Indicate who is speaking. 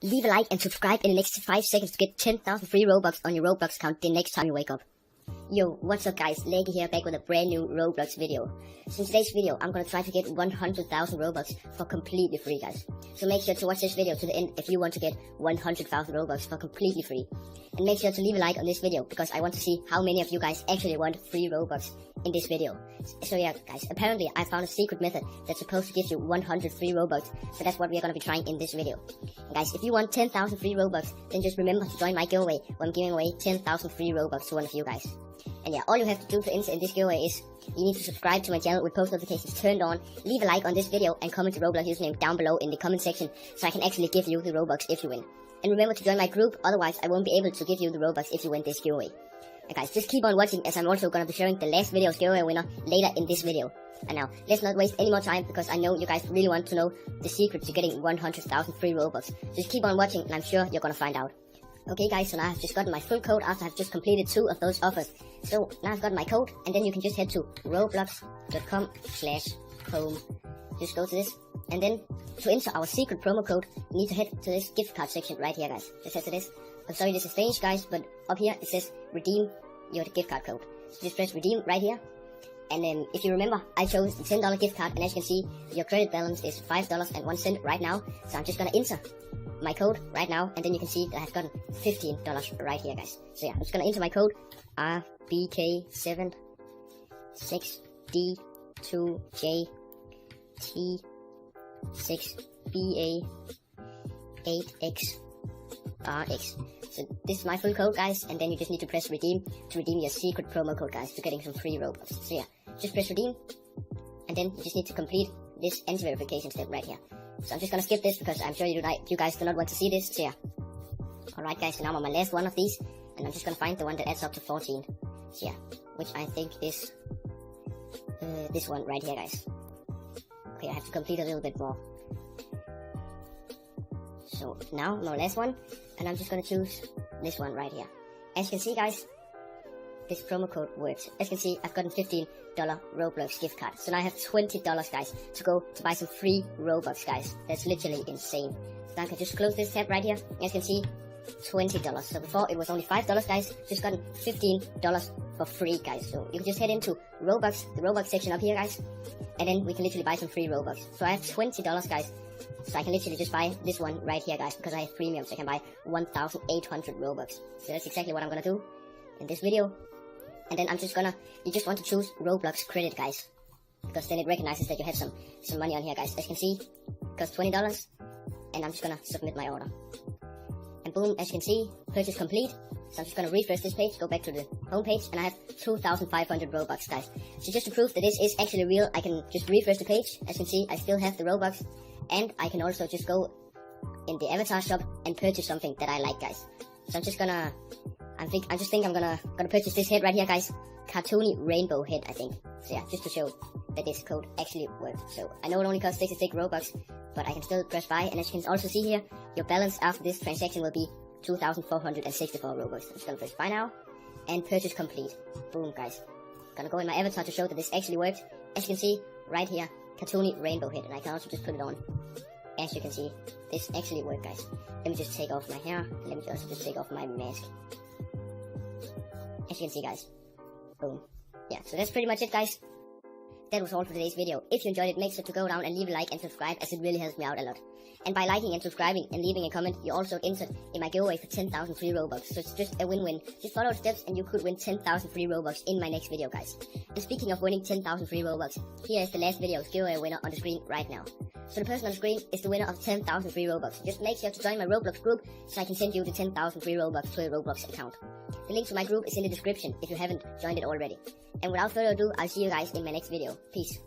Speaker 1: Leave a like and subscribe in the next 5 seconds to get 10,000 free Robux on your Roblox account the next time you wake up. Yo, what's up guys, Leggy here back with a brand new Roblox video. So in today's video, I'm gonna try to get 100,000 Robux for completely free, guys. So make sure to watch this video to the end if you want to get 100,000 Robux for completely free. And make sure to leave a like on this video because I want to see how many of you guys actually want free Robux in this video. So yeah guys, apparently I found a secret method that's supposed to give you 100 free Robux. So that's what we're gonna be trying in this video. And guys, if you want 10,000 free Robux, then just remember to join my giveaway where I'm giving away 10,000 free Robux to one of you guys. And yeah, all you have to do to enter in this giveaway is you need to subscribe to my channel with post notifications turned on, leave a like on this video, and comment your Roblox username down below in the comment section so I can actually give you the Robux if you win. And remember to join my group, otherwise I won't be able to give you the Robux if you win this giveaway. And guys, just keep on watching as I'm also gonna be sharing the last video's giveaway winner later in this video. And now, let's not waste any more time because I know you guys really want to know the secret to getting 100,000 free Robux. Just keep on watching and I'm sure you're gonna find out. Okay guys, so now I've just gotten my full code after I've just completed 2 of those offers. So now I've got my code, and then you can just head to roblox.com/home. Just go to this, and then to enter our secret promo code, you need to head to this gift card section right here guys. Just head to this. I'm sorry this is Danish guys, but up here it says redeem your gift card code. So just press redeem right here. And then if you remember, I chose the $10 gift card, and as you can see, your credit balance is $5.01 right now. So I'm just gonna enter my code right now, and then you can see that I've gotten $15 right here guys. So yeah, I'm just gonna enter my code RBK76D2J-T6BA8XRX. So this is my full code guys, and then you just need to press redeem to redeem your secret promo code guys to getting some free Robux. So yeah, just press redeem, and then you just need to complete this end verification step right here. So I'm just gonna skip this because I'm sure you guys do not want to see this. So yeah. Alright guys, so now I'm on my last one of these, and I'm just gonna find the one that adds up to 14. So yeah, which I think is this one right here guys. Okay, I have to complete a little bit more. So now my last one, and I'm just gonna choose this one right here. As you can see guys, this promo code works. As you can see, I've gotten $15 Roblox gift card. So now I have $20 guys to go to buy some free Robux guys. That's literally insane. So now I can just close this tab right here. As you can see, $20. So before it was only $5 guys, just gotten $15 for free guys. So you can just head into Robux, the Robux section up here guys, and then we can literally buy some free Robux. So I have $20 guys. So I can literally just buy this one right here guys because I have premium, so I can buy 1,800 Robux. So that's exactly what I'm gonna do in this video. And then you just want to choose Roblox credit guys, because then it recognizes that you have some money on here guys. As you can see, it costs $20, and I'm just gonna submit my order. And boom, as you can see, purchase complete. So I'm just gonna refresh this page, go back to the home page, and I have 2,500 Robux guys. So just to prove that this is actually real, I can just refresh the page. As you can see, I still have the Robux, and I can also just go in the avatar shop and purchase something that I like guys. So I'm just gonna I just think I'm gonna purchase this head right here guys. Cartoony rainbow head, I think. So yeah, just to show that this code actually works. So I know it only costs 66 Robux, but I can still press buy, and as you can also see here, your balance after this transaction will be 2,464 Robux. I'm just gonna press buy now, and purchase complete. Boom guys. Gonna go in my avatar to show that this actually works. As you can see, right here, Cartoony rainbow head, and I can also just put it on. As you can see, this actually works guys. Let me just take off my hair, and let me also just take off my mask. As you can see guys, boom. Yeah, so that's pretty much it guys. That was all for today's video. If you enjoyed it, make sure to go down and leave a like and subscribe, as it really helps me out a lot. And by liking and subscribing and leaving a comment, you also entered in my giveaway for 10,000 free Robux. So it's just a win-win. Just follow the steps and you could win 10,000 free Robux in my next video guys. And speaking of winning 10,000 free Robux, here is the last video's giveaway winner on the screen right now. So the person on the screen is the winner of 10,000 free Robux. Just make sure to join my Roblox group so I can send you the 10,000 free Robux to a Roblox account. The link to my group is in the description if you haven't joined it already. And without further ado, I'll see you guys in my next video. Peace.